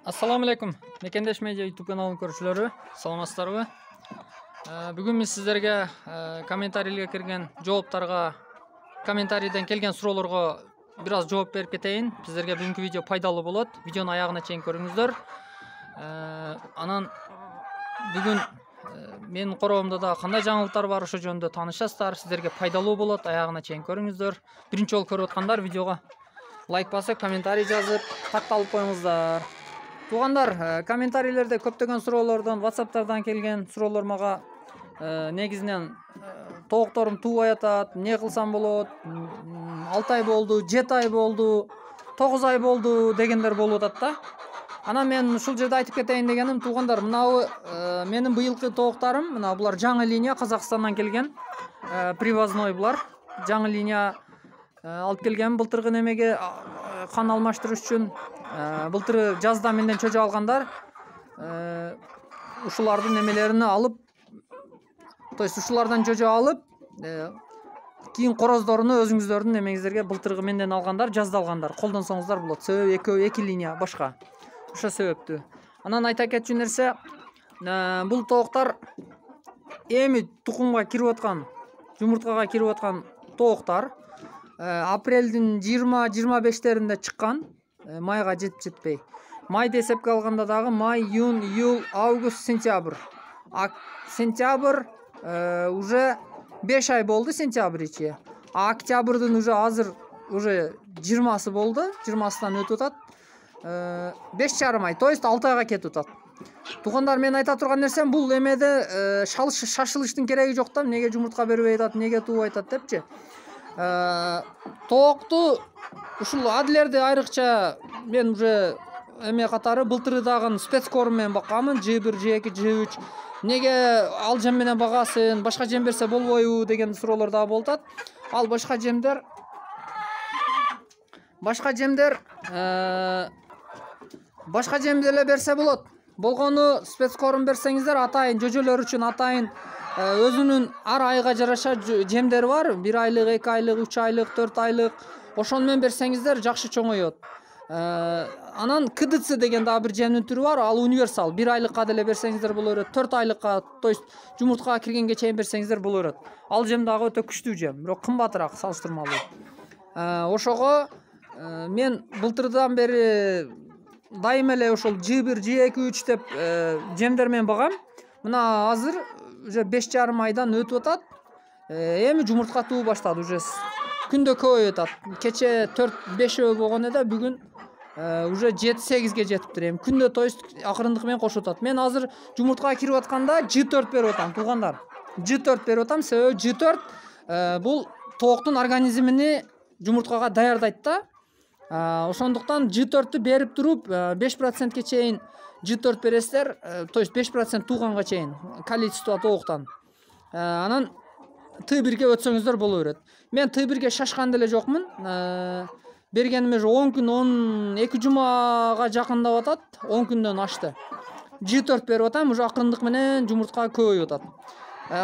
Assalamu alaikum. Mekendеш Media YouTube kanalının көрүүчүлөрү, саламатсыздарбы? Бүгүн мен сиздерге комментарийлерге кирген жооптарга, комментарийден келген суроолорго бир аз жооп берип кетейин. Сиздерге бүгүнкү видео пайдалуу болот. Видеону аягына чейин көрүңүздөр. Анан бүгүн менин короомдо да кандай жаңылыктар бар, ошо жөнүндө таанышасыздар. Сиздерге пайдалуу болот. Аягына чейин көрүңүздөр. Биринчи жолу көрүп аткандар видеого лайк басып, комментарий жазып, катталып коюңуздар. Туғандар, комментарийлерде көптөгөн суроолордон, WhatsApp'тардан келген суроолор мага негизинен тоокторум туубай атат, эмне кылсам болот, 6 ай болду, 7 ай болду, 9 ай болду дегендер болуп атат да. Анан мен ушул жерде айтып кетейин дегеним, туугандар, мынабы менин быйылкы тооктарым, мына булар жаңы линия, Казакстандан келген, привозной булар, жаңы линия алып келген. Былтыркы немеге кан алмаштырыш үчүн былтыры жазда менден чөжө алгандар, ушулардын немелерин алып, то есть ушулардан чөжө алып, кийин короздоруну өзүңүздөрдүн немеңиздерге былтыркы менден алгандар, жазда алгандар, колдонсоңуздар болот. Себеби экөө эки линия башка. Ошо себептүү. Анан айта кетчү нерсе, бул тооктар эми тукумга кирип аткан, жумурткага кирип аткан тооктар. Апрелдин 20-25-теринде чыккан, майга жетпей. Майда эсепке алганда дагы май, июнь, июль, август, сентябрь. Сентябрь уже 5 ай болду, сентябрь ичи. Октябрдын уже азыр уже 20-сы болду, 20-сынан өтүп атат. 5,5 ай, то есть 6 айга кетип атат. Тугандар, мен айта турган нерсем, бул эмеде шашылыштын кереги жок да, эмнеге жумуртка бербей атат, эмнеге туубай атат депчи. Тоокту ушул адлерди айрыкча мен уже эме катары былтыры дагы спецкорм менен бакканмын, G1, G2, G3. Неге ал жем менен багасын, башка жем берсе болбойбу деген суроолор дагы болуп атат. Ал башка жемдер деле берсе болот. Болгону спецкорм берсеңиздер, атайын жөжөлөр үчүн атайын өзүнүн ар айга жараша жемдери бар. 1 айлык, 2 айлык, 3 айлык, 4 айлык. Ошону менен берсеңиздер жакшы чоңоёт. Анан КДЦ деген дагы бир жемдин түрү бар, ал универсал. 1 айлыкка деле берсеңиздер боло берет, 4 айлыкка, то есть жумурткага киргенге чейин берсеңиздер боло берет. Ал жем дагы өтө күчтүү жем, бирок кымбатыраак салыштырмалуу. Ошого мен былтырдан бери дайым эле ошол G1, G2, G3 деп жемдер менен багам. Мына азыр уже 5,5 айдан өтүп атат. Эми жумуртка туу баштады, уже күндө көбөйүп атат. Кече 4-5 болгон эде, бүгүн уже 7-8ге жетиптир. Эми күндө, то есть акырындык менен кошуп атат. Мен азыр жумурткага кирип атканда G4 берип атам, туугандар. G4 берип атам, себеби G4 бул тооктун организмини жумурткага даярдайт да. Ошондуктан G4'тү берип туруп 5%ке чейин G4 бересиздер, то есть 5% тууганга чейин количество тооктан. Анан Т1ге өтсөңүздөр боло берет. Мен Т1ге шашкан деле жокмун. Бергеним уже 10 күн, 12 жумага жакындап атат, 10 күндөн ашты. G4 берип атам, уже акырындык менен жумуртка көбөйүп атат.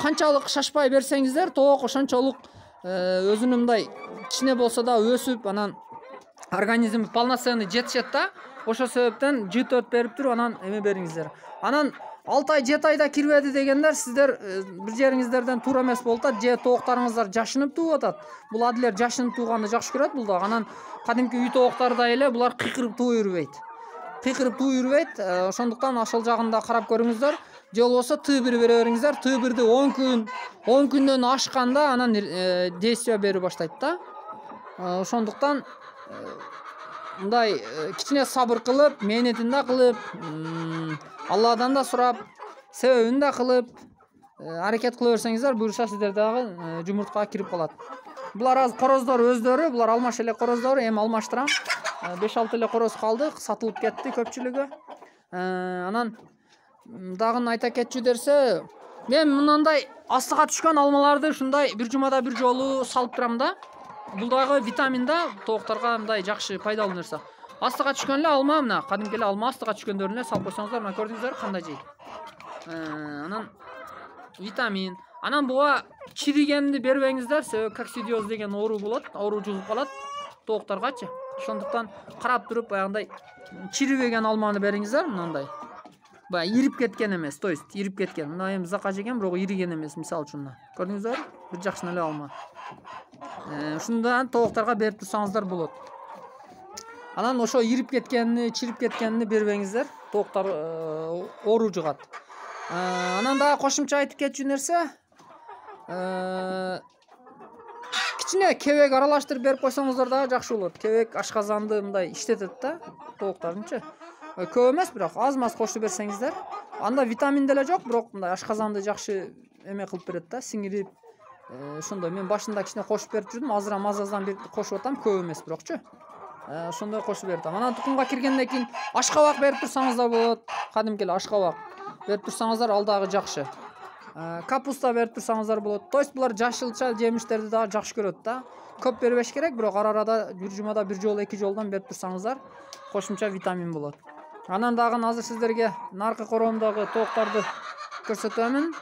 Канчалык шашпай берсеңиздер, тоок ошончолук өзүнүн мындай кичине болсо да өсүп, анан организм полноценный жетишет да. Ошо себептен G4 берип туруп, анан эме бериңиздер. Анан 6 ай, 7 айда кирбеди дегендер, сиздер бир жериңиздерден туура эмес болуп атат, же тооктарыңыздар жашынып тууп атат. Бул адлер жашынып тууганды жакшы көрөт бул да. Анан кадимки үй тооктардай эле булар кыйкырып тууп жүрбөйт. Ошондуктан ошол жагында карап көрүңүздөр. Же болбосо Т1 бере бериңиздер. Т1'ди 10 күндөн ашканда анан действие берип баштайт да. Ошондуктан мындай кичине сабыр кылып, мээнетин да кылып, Алладан да сурап, себебин да кылып, аракет кыла берсеңиздер, буюрса сиздер дагы жумурткага кирип калат. Булар аз короздор өздөрү, булар алмаш эле короздор, эми алмаштырам. 5-6 эле короз калды, сатылып кетти көпчүлүгү. Анан дагы айта кетчү нерсе, мен мындай астыга түшкөн алмаларды ушундай бир жумада бир жолу салып турам да. Бул дагы витамин да, тооктарга мындай жакшы пайдалуу нерсе. Астыга түшкөн эле алма, мына кадимки эле алма астыга түшкөндөрүн эле салып койсоңуздар, мына көрдүңүздөр кандай жейт. Анан витамин. Анан буга чиригенди бербеңиздер, себеби коксидиоз деген оору болот, оору жугуп калат тооктаргачы. Ошондуктан карап туруп баягындай чирибеген алманы бериңиздер, мындай. Баягы ирип кеткен эмес, то есть ирип кеткен. Мына эми закка жеген, бирок ириген эмес, мисалы үчүн. Көрдүңүздөр? Бир жакшы эле алма. Ушундан тооктарга берип турсаңыздар болот. Анан ошо ирип кеткенini, чирип кеткенini бербеңиздер. Тооктар оору жугат. Анан дагы кошумча айтып кетчү нерсе, кичине кебек аралаштырып берип койсоңуздар дагы жакшы болот. Кебек ашказанды мындай иштетет да, тооктардынчы. Көп эмес, бирок аз-маз кошуп берсеңиздер, анда витамин деле жок, бирок мындай ашказанды жакшы эме кылып берет да, сиңирип. Ошондой мен башында кичине кошуп берип жүрдүм, азыр мазаздан бир кошуп атам, көп эмес бирокчу. Ошондой кошуп бердим. Анан тукумга киргенден кийин ашкабак берип турсаңыздар болот. Кадимки эле ашкабак берип турсаңыздар ал дагы жакшы. Капуста берип турсаңыздар болот. То есть булар жашылча жемиштерди дагы жакшы көрөт да. Көп бербеш керек, бирок ара-арада бир жумада бир жолу, эки жолдан берип турсаңыздар кошумча витамин болот. Анан дагы азыр сиздерге наркы короомдогу тооктарды көрсөтөмүн.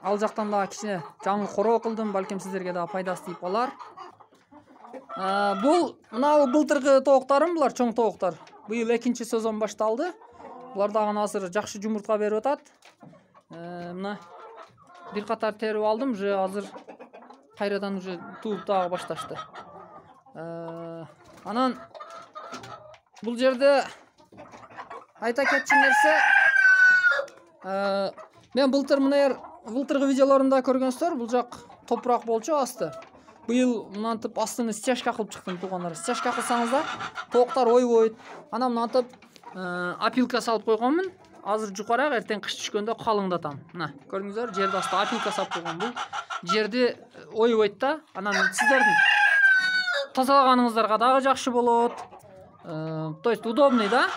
Ал жактан дагы кичине жаңы короо кылдым, балким сиздерге дагы пайдасы тийип калар. Бул мына былтыркы тооктарым, булар чоң тооктар. Быйыл экинчи сезон башталды. Булар дагы азыр жакшы жумуртка берип атат. Мына бир катар терип алдым, уже азыр кайрадан уже тууп дагы башташты. Анан бул жерде айта кетчү нерсе, мен былтыркы видеолорумда көргөнсүздөр, бул жак топурак болчу асты. Быйыл мынантип астыны стяжка кылып чыктым, туугандар. Стяжка кылсаңыздар, тооктар ойбойт. Анан мынантип опилка салып койгонмун. Азыр жукарак, эртең кыш түшкөндө калыңдатам. Мына, көрдүңүздөр, жерде асты опилка салып койгон. Бул жерди ойбойт да. Анан сиздердин тазалаганыңыздарга дагы жакшы болот. То есть удобный да.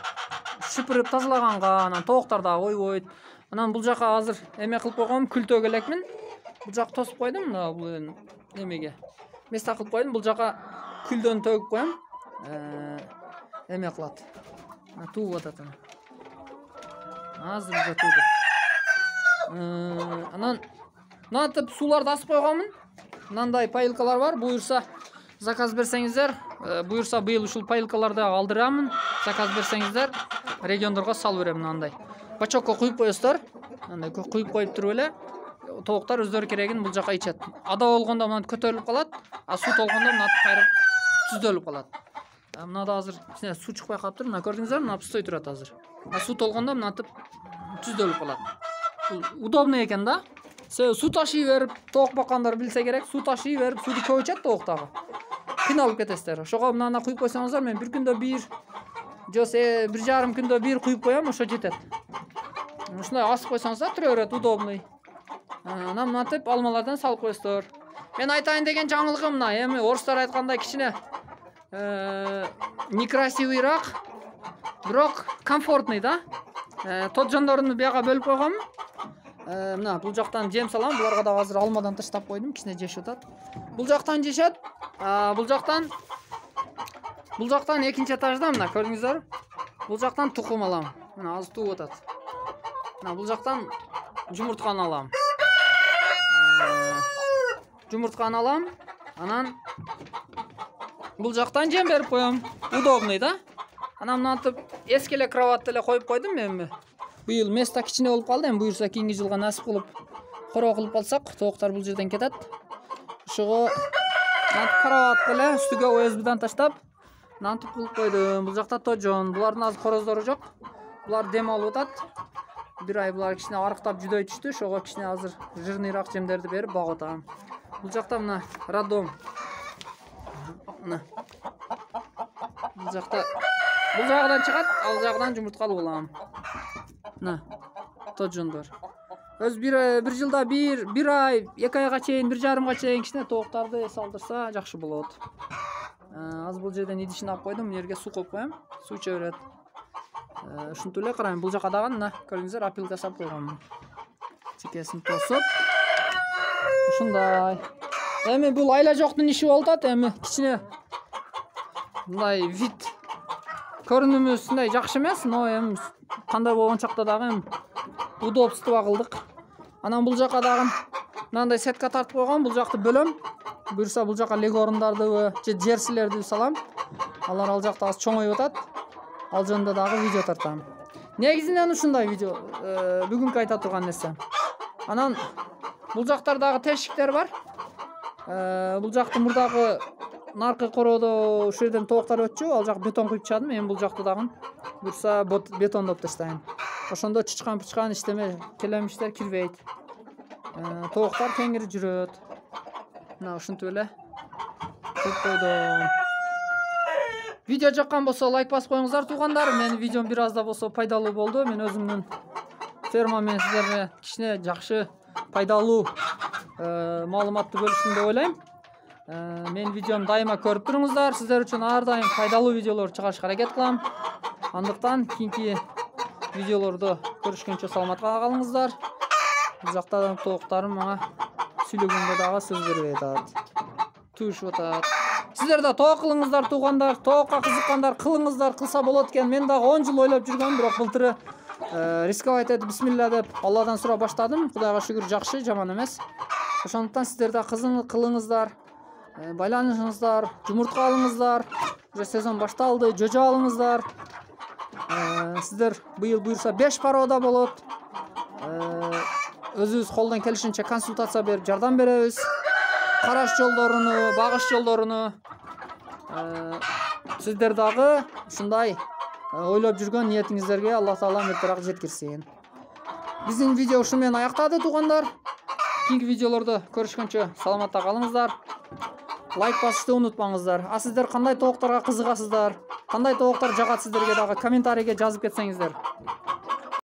Шыпырып тазалаганга, анан тооктар дагы ойбойт. Анан бул жака азыр эме кылып койгом, күл төгөлекмин. Бул жак тосуп койдум, мына бул эмеге. Места кылып койдум, бул жака күлдөн төгүп коем. Эме кылат. Тууп атат аны. Азыр уже тууду. Анан мынантип сууларды асып койгонмун. Мынандай паилкалар бар, буюрса заказ берсеңиздер, буюрса быйыл ушул паилкаларды алдырамын. Заказ берсеңиздер, региондорго салып берем мынандай. Бачокко куюп коесуздар. Мындай куюп коюп туруп эле тооктар өздөрү керегин бул жака ичет. Ада болгондо мынантип көтөрүлүп калат, а суу толгондо мынантип кайра түздөлүп калат. Мына да азыр кичине суу чыкпай калыптыр. Мына көрдүңүздөр, мына пустой турат азыр. А суу толгондо мынантип түздөлүп калат. Удобный экен да. Суу ташый берип, тоок баккандар билсе керек, суу ташый берип, сууду көп ичет тооктагы. Кыйналып кетесиздер. Ошого мынаны куюп койсоңуздар, мен бир күндө бир, бир жарым күндө бир куюп коем, ошо жетет. Ушундай асып койсоңуздар тура берет, удобный. Анан мынантип алмалардан салып коесуздар. Мен айтайын деген жаңылыгым мына, эми орустар айткандай кичине некрасивыйраак, бирок комфортный да. Тот жондорун бияга бөлүп койгом. Мына бул жактан жем салам, буларга да азыр алмадан таштап койдум, кичине жешип атат. Бул жактан жешет. Бул жактан экинчи этажда мына көрдүңүздөр. Бул жактан тукум алам. Мына азыр тууп атат. Мына бул жактан жумуртканы алам. Жумуртканы алам. Анан бул жактан жем берип коем. Удобный да. Анан мынантип эски эле кровать эле коюп койдум эми. Быйыл места кичине болуп калды, эми буюрса кийинки жылга насип кылып короо кылып алсак, тооктар бул жерден кетет. Ошого мынантип кроватты эле үстүгө ОСБдан таштап, мынантип кылып койдум. Бул жакта тожон, булардын азыр короздору жок. Булар дем алып атат. Бир ай булар кичине арыктап жүдөй түштү, ошого кичине азыр жирныйраак жемдерди берип багып атам. Бул жакта мына роддом. Мына. Бул жагдан чыгат, ал жагдан жумуртка алып алам. Мына. Тожондор. Өз бир жылда бир ай, 2 айга чейин, 1 жарымга чейин кичине тооктарды салдырса жакшы болот. Азыр бул жерден идишин алып койдум, бул жерге суу коюп коем, суу иче берет. Ушинтип эле карайм, бул жака дагы мына көрдүңүздөр, опилка салып койгонмун. Чекесин тосуп. Ушундай. Эми бул айла жоктун иши болуп атат, эми кичине мындай вид көрүнүмүз мындай жакшы эмес, но эми кандай болгон чакта дагы эми удобство кылдык. Анан бул жака дагы мындай сетка тартып койгон, бул жакты бөлөм. Буюрса бул жака лего орундарды же жерсилерди салам. Алар ал жакта аз чоңоюп атат. Ал жөнүндө дагы видео тартам. Негизинен ушундай видео бүгүнкү айта турган нерсе. Анан бул жактардагы тешиктер бар. Бул жактын мурдагы наркы короодо ушул жерден тооктар өтчү. Ал жак бетон куюп чыгадым. Мен бул жакты дагы бурса бетондоп таштайм. Ошондо чычкан иштеме келемиштер кирбейт. Тооктар теңири жүрөт. Мына ушинтип эле кылып койдум. Видео жаккан болсо лайк басып коюңуздар туугандар. Менин видеом бир аз да болсо пайдалуу болду. Мен өзүмдүн ферма менен сиздерге кичине жакшы пайдалуу маалыматты бөлүштүм деп ойлойм. Менин видеом дайыма көрүп туруңуздар. Сиздер үчүн ар дайым пайдалуу видеолор чыгарышка аракет кылам. Андыктан кийинки видеолордо көрүшкөнчө саламатка калыңыздар. Бул жакта тооктарым мага сүйлөгөнгө дагы сөз бербей атат. Туушуп атат. Сиздер да тоок кылыңыздар туугандар. Тоокка кызыккандар кылыңыздар, кылса болот экен. Мен дагы 10 жыл ойлоп жүргөм, бирок былтыры рисковать этип бисмилла деп Алладан сурап баштадым. Кудайга шүгүр жакшы, жаман эмес. Ошондуктан сиздер да кылыңыздар. Байланышыңыздар, жумуртка алыңыздар. Уже сезон башталды, жожо алыңыздар. Сиздер быйыл буюрса 5 парода болот. Өзүбүз колдон келишинче консультация берип жардам беребиз. Караш жолдоруну, багыш жолдоруну сиздер дагы ушундай ойлоп жүргөн ниетиңиздерге Аллах Таала мертирак жеткирсин. Биздин видео ушу менен аяктады туугандар. Кийинки видеолордо көрүшкөнчө саламатта калыңыздар. Лайк басышты унутпаңыздар. Сиздер кандай тооктарга кызыгасыздар? Кандай тооктар жагат сиздерге дагы комментарийге жазып кетсеңиздер.